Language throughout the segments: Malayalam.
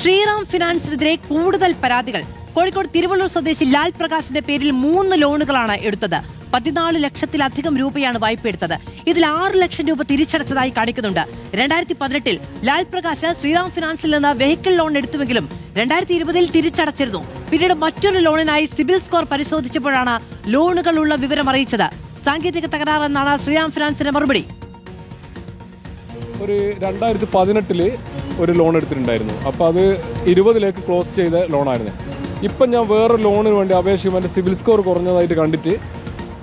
ശ്രീറാം ഫിനാൻസിനെതിരെ കൂടുതൽ പരാതികൾ. കോഴിക്കോട് തിരുവള്ളൂർ സ്വദേശി ലാൽ പ്രകാശിന്റെ പേരിൽ 3 ലോണുകളാണ് എടുത്തത്. 14 ലക്ഷത്തിലധികം രൂപയാണ് വായ്പ എടുത്തത്. ഇതിൽ 6 ലക്ഷം രൂപ തിരിച്ചടച്ചതായി കാണിക്കുന്നുണ്ട്. 2018-ൽ ലാൽ പ്രകാശ് ശ്രീറാം ഫിനാൻസിൽ നിന്ന് വെഹിക്കിൾ ലോൺ എടുത്തുവെങ്കിലും 2020-ൽ തിരിച്ചടച്ചിരുന്നു. പിന്നീട് മറ്റൊരു ലോണിനായി സിബിൽ സ്കോർ പരിശോധിച്ചപ്പോഴാണ് ലോണുകളുള്ള വിവരം അറിയിച്ചത്. സാങ്കേതിക തകരാറെന്നാണ് ശ്രീറാം ഫിനാൻസിന്റെ മറുപടി. ഒരു 2018-ൽ ഒരു ലോൺ എടുത്തിട്ടുണ്ടായിരുന്നു. അപ്പോൾ അത് 20-ലേക്ക് ക്ലോസ് ചെയ്ത ലോണായിരുന്നു. ഇപ്പം ഞാൻ വേറൊരു ലോണിന് വേണ്ടി അപേക്ഷിക്കുമ്പോൾ എൻ്റെ സിബിൽ സ്കോർ കുറഞ്ഞതായിട്ട് കണ്ടിട്ട്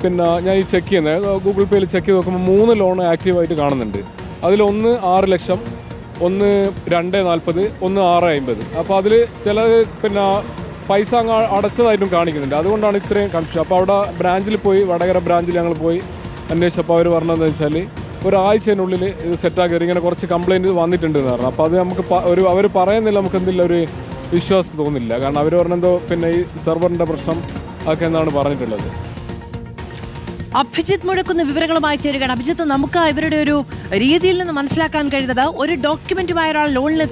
പിന്നെ ഞാൻ ഈ ചെക്ക് ചെയ്യുന്നത് ഗൂഗിൾ പേയിൽ ചെക്ക് ചെയ്ത് നോക്കുമ്പോൾ 3 ലോൺ ആക്റ്റീവായിട്ട് കാണുന്നുണ്ട്. അതിലൊന്ന് 6 ലക്ഷം, ഒന്ന് 240, ഒന്ന് 650. അപ്പോൾ അതിൽ ചില പിന്നെ പൈസ അങ്ങ് അടച്ചതായിട്ടും കാണിക്കുന്നുണ്ട്. അതുകൊണ്ടാണ് ഇത്രയും കൺഫ്യൂഷൻ. അപ്പോൾ അവിടെ ബ്രാഞ്ചിൽ പോയി, വടകര ബ്രാഞ്ചിൽ ഞങ്ങൾ പോയി അന്വേഷിച്ചപ്പോൾ അവർ പറഞ്ഞതെന്ന് വെച്ചാൽ ഒരാഴ്ചയിനുള്ളിൽ ഇത് സെറ്റാക്കി ഇങ്ങനെ കുറച്ച് കംപ്ലയിൻറ്റ് വന്നിട്ടുണ്ടെന്ന് പറഞ്ഞു. അപ്പോൾ അത് നമുക്ക് അവർ പറയുന്നില്ല, നമുക്ക് എന്തില്ല ഒരു വിശ്വാസം തോന്നില്ല. കാരണം അവർ പറഞ്ഞെന്തോ പിന്നെ ഈ സെർവറിൻ്റെ പ്രശ്നം ഒക്കെ എന്നാണ് പറഞ്ഞിട്ടുള്ളത്. അഭിജിത്ത് മുഴക്കുന്ന വിവരങ്ങളുമായി ചേരുകയാണ്. അഭിജിത്ത്, നമുക്ക് ഇവരുടെ ഒരു രീതിയിൽ നിന്ന് മനസ്സിലാക്കാൻ കഴിയുന്നത് ഒരു ഡോക്യുമെന്റുമായി ഒരാൾ ലോണിൽ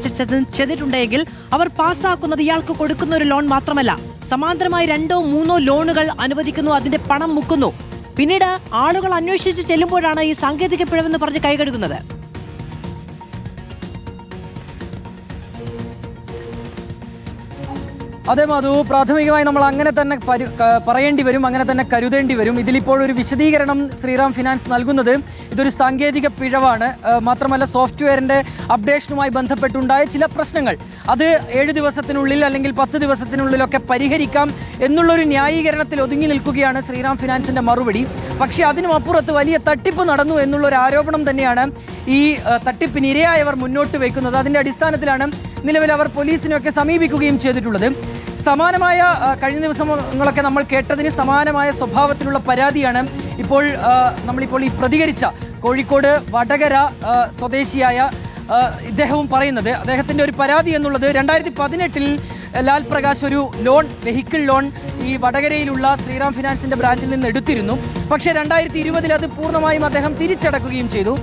ചെയ്തിട്ടുണ്ടെങ്കിൽ അവർ പാസ്സാക്കുന്നത് ഇയാൾക്ക് കൊടുക്കുന്ന ഒരു ലോൺ മാത്രമല്ല, സമാന്തരമായി 2 or 3 ലോണുകൾ അനുവദിക്കുന്നു, അതിന്റെ പണം മുക്കുന്നു. പിന്നീട് ആളുകൾ അന്വേഷിച്ച് ചെല്ലുമ്പോഴാണ് ഈ സാങ്കേതിക പിഴവെന്ന് പറഞ്ഞ് കൈകഴുകുന്നത്. അതെ മാധു, പ്രാഥമികമായി നമ്മൾ അങ്ങനെ തന്നെ പറയേണ്ടി വരും, അങ്ങനെ തന്നെ കരുതേണ്ടി വരും. ഇതിലിപ്പോഴൊരു വിശദീകരണം ശ്രീറാം ഫിനാൻസ് നൽകുന്നത് ഇതൊരു സാങ്കേതിക പിഴവാണ്, മാത്രമല്ല സോഫ്റ്റ്വെയറിന്റെ അപ്ഡേഷനുമായി ബന്ധപ്പെട്ടുണ്ടായ ചില പ്രശ്നങ്ങൾ അത് 7 ദിവസത്തിനുള്ളിൽ അല്ലെങ്കിൽ 10 ദിവസത്തിനുള്ളിലൊക്കെ പരിഹരിക്കാം എന്നുള്ളൊരു ന്യായീകരണത്തിൽ ഒതുങ്ങി നിൽക്കുകയാണ് ശ്രീറാം ഫിനാൻസിന്റെ മറുപടി. പക്ഷേ അതിനും അപ്പുറത്ത് വലിയ തട്ടിപ്പ് നടന്നു എന്നുള്ളൊരു ആരോപണം തന്നെയാണ് ഈ തട്ടിപ്പിന് ഇരയായവർ മുന്നോട്ട് വയ്ക്കുന്നത്. അതിന്റെ അടിസ്ഥാനത്തിലാണ് നിലവിൽ അവർ പോലീസിനെയൊക്കെ സമീപിക്കുകയും ചെയ്തിട്ടുള്ളത്. സമാനമായ കഴിഞ്ഞ ദിവസങ്ങളൊക്കെ നമ്മൾ കേട്ടതിന് സമാനമായ സ്വഭാവത്തിലുള്ള പരാതിയാണ് നമ്മളിപ്പോൾ ഈ പ്രതികരിച്ച കോഴിക്കോട് വടകര സ്വദേശിയായ ഇദ്ദേഹവും പറയുന്നത്. അദ്ദേഹത്തിന്റെ ഒരു പരാതി എന്നുള്ളത് 2018-ൽ ലാൽ പ്രകാശ് ഒരു ലോൺ, വെഹിക്കിൾ ലോൺ ഈ വടകരയിലുള്ള ശ്രീറാം ഫിനാൻസിന്റെ ബ്രാഞ്ചിൽ നിന്ന് എടുത്തിരുന്നു. പക്ഷേ 2020-ൽ അത് പൂർണ്ണമായും അദ്ദേഹം തിരിച്ചടക്കുകയും ചെയ്തു.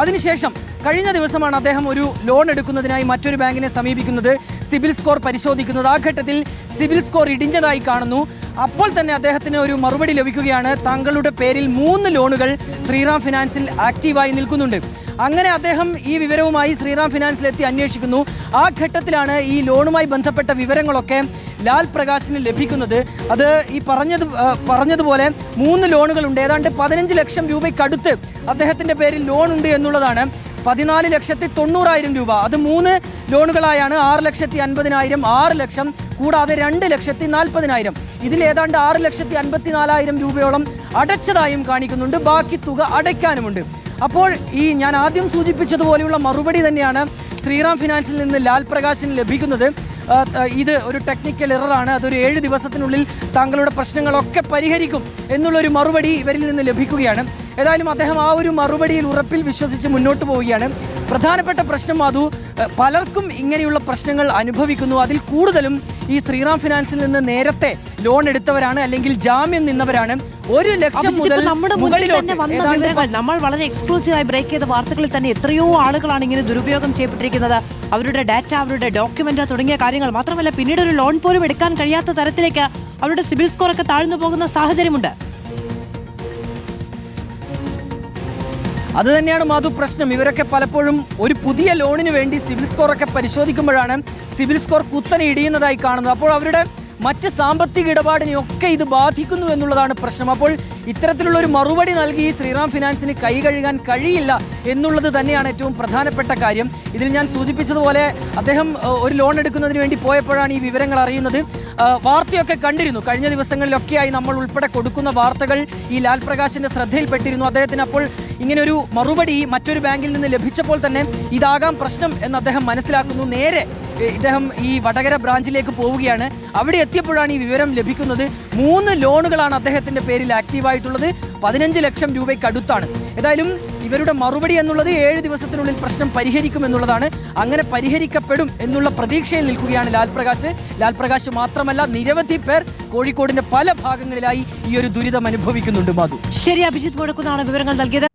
അതിനുശേഷം കഴിഞ്ഞ ദിവസമാണ് അദ്ദേഹം ഒരു ലോൺ എടുക്കുന്നതിനായി മറ്റൊരു ബാങ്കിനെ സമീപിക്കുന്നത്, സിബിൽ സ്കോർ പരിശോധിക്കുന്നത്. ആ ഘട്ടത്തിൽ സിബിൽ സ്കോർ ഇടിഞ്ഞതായി കാണുന്നു. അപ്പോൾ തന്നെ അദ്ദേഹത്തിന് ഒരു മറുപടി ലഭിക്കുകയാണ്, താങ്കളുടെ പേരിൽ 3 ലോണുകൾ ശ്രീറാം ഫിനാൻസിൽ ആക്റ്റീവായി നിൽക്കുന്നുണ്ട്. അങ്ങനെ അദ്ദേഹം ഈ വിവരവുമായി ശ്രീറാം ഫിനാൻസിലെത്തി അന്വേഷിക്കുന്നു. ആ ഘട്ടത്തിലാണ് ഈ ലോണുമായി ബന്ധപ്പെട്ട വിവരങ്ങളൊക്കെ ലാൽ പ്രകാശിന് ലഭിക്കുന്നത്. അത് ഈ പറഞ്ഞതുപോലെ 3 ലോണുകളുണ്ട്. ഏതാണ്ട് 15 ലക്ഷം രൂപയ്ക്കടുത്ത് അദ്ദേഹത്തിന്റെ പേരിൽ ലോൺ ഉണ്ട് എന്നുള്ളതാണ്. 14,90,000 രൂപ. അത് 3 ലോണുകളായാണ് 6,50,000, 6 ലക്ഷം കൂടാതെ 2,40,000. ഇതിൽ ഏതാണ്ട് 6,54,000 രൂപയോളം അടച്ചതായും കാണിക്കുന്നുണ്ട്. ബാക്കി തുക അടയ്ക്കാനുമുണ്ട്. അപ്പോൾ ഈ ഞാൻ ആദ്യം സൂചിപ്പിച്ചതുപോലെയുള്ള മറുപടി തന്നെയാണ് ശ്രീറാം ഫിനാൻസിൽ നിന്ന് ലാൽ പ്രകാശിന് ലഭിക്കുന്നത്. ഇത് ഒരു ടെക്നിക്കൽ എററാണ്, അതൊരു 7 ദിവസത്തിനുള്ളിൽ താങ്കളുടെ പ്രശ്നങ്ങളൊക്കെ പരിഹരിക്കും എന്നുള്ളൊരു മറുപടി ഇവരിൽ നിന്ന് ലഭിക്കുകയാണ്. ഏതായാലും അദ്ദേഹം ആ ഒരു മറുപടിയിൽ ഉറപ്പിൽ വിശ്വസിച്ച് മുന്നോട്ട് പോവുകയാണ്. പ്രധാനപ്പെട്ട പ്രശ്നം അത് പലർക്കും ഇങ്ങനെയുള്ള പ്രശ്നങ്ങൾ അനുഭവിക്കുന്നു. അതിൽ കൂടുതലും ഈ ശ്രീറാം ഫിനാൻസിൽ നിന്ന് നേരത്തെ ലോൺ എടുത്തവരാണ്, അല്ലെങ്കിൽ ജാമ്യം നിന്നവരാണ്. 1 ലക്ഷം മുതൽ നമ്മൾ വളരെ എക്സ്ക്ലൂസീവായി ബ്രേക്ക് ചെയ്ത വാർത്തകളിൽ തന്നെ എത്രയോ ആളുകളാണ് ഇങ്ങനെ ദുരുപയോഗം ചെയ്യപ്പെട്ടിരിക്കുന്നത്. അവരുടെ ഡാറ്റ, അവരുടെ ഡോക്യുമെന്റ് തുടങ്ങിയ കാര്യങ്ങൾ മാത്രമല്ല, പിന്നീട് ഒരു ലോൺ പോലും എടുക്കാൻ കഴിയാത്ത തരത്തിലേക്ക് അവരുടെ സിബിൽ സ്കോർ ഒക്കെ താഴ്ന്നു പോകുന്ന സാഹചര്യമുണ്ട്. അത് തന്നെയാണ് മാധു പ്രശ്നം. ഇവരൊക്കെ പലപ്പോഴും ഒരു പുതിയ ലോണിന് വേണ്ടി സിബിൽ സ്കോർ ഒക്കെ പരിശോധിക്കുമ്പോഴാണ് സിബിൽ സ്കോർ കുത്തനെ ഇടിയുന്നതായി കാണുന്നത്. അപ്പോൾ അവരുടെ മറ്റ് സാമ്പത്തിക ഇടപാടിനെയൊക്കെ ഇത് ബാധിക്കുന്നു എന്നുള്ളതാണ് പ്രശ്നം. അപ്പോൾ ഇത്തരത്തിലുള്ള ഒരു മറുപടി നൽകി ശ്രീറാം ഫിനാൻസിന് കൈ കഴുകാൻ കഴിയില്ല എന്നുള്ളത് തന്നെയാണ് ഏറ്റവും പ്രധാനപ്പെട്ട കാര്യം. ഇതിൽ ഞാൻ സൂചിപ്പിച്ചതുപോലെ അദ്ദേഹം ഒരു ലോൺ എടുക്കുന്നതിന് വേണ്ടി പോയപ്പോഴാണ് ഈ വിവരങ്ങൾ അറിയുന്നത്. വാർത്തയൊക്കെ കണ്ടിരുന്നു. കഴിഞ്ഞ ദിവസങ്ങളിലൊക്കെയായി നമ്മൾ ഉൾപ്പെടെ കൊടുക്കുന്ന വാർത്തകൾ ഈ ലാൽ പ്രകാശിന്റെ ശ്രദ്ധയിൽപ്പെട്ടിരുന്നു. അദ്ദേഹത്തിന് അപ്പോൾ ഇങ്ങനെയൊരു മറുപടി മറ്റൊരു ബാങ്കിൽ നിന്ന് ലഭിച്ചപ്പോൾ തന്നെ ഇതാകാം പ്രശ്നം എന്ന് അദ്ദേഹം മനസ്സിലാക്കുന്നു. നേരെ ഇദ്ദേഹം ഈ വടകര ബ്രാഞ്ചിലേക്ക് പോവുകയാണ്. അവിടെ എത്തിയപ്പോഴാണ് ഈ വിവരം ലഭിക്കുന്നത്. 3 ലോണുകളാണ് അദ്ദേഹത്തിന്റെ പേരിൽ ആക്റ്റീവായിട്ടുള്ളത്. 15 ലക്ഷം രൂപയ്ക്കടുത്താണ്. ഏതായാലും ഇവരുടെ മറുപടി എന്നുള്ളത് 7 ദിവസത്തിനുള്ളിൽ പ്രശ്നം പരിഹരിക്കുമെന്നുള്ളതാണ്. അങ്ങനെ പരിഹരിക്കപ്പെടും എന്നുള്ള പ്രതീക്ഷയിൽ നിൽക്കുകയാണ് ലാൽ പ്രകാശ്. ലാൽ പ്രകാശ് മാത്രമല്ല, നിരവധി പേർ കോഴിക്കോടിന്റെ പല ഭാഗങ്ങളിലായി ഈ ഒരു ദുരിതം അനുഭവിക്കുന്നുണ്ട്. മാധു, ശരി, അഭിജിത്ത് മുഴക്കുന്നാണ് വിവരങ്ങൾ നൽകിയത്.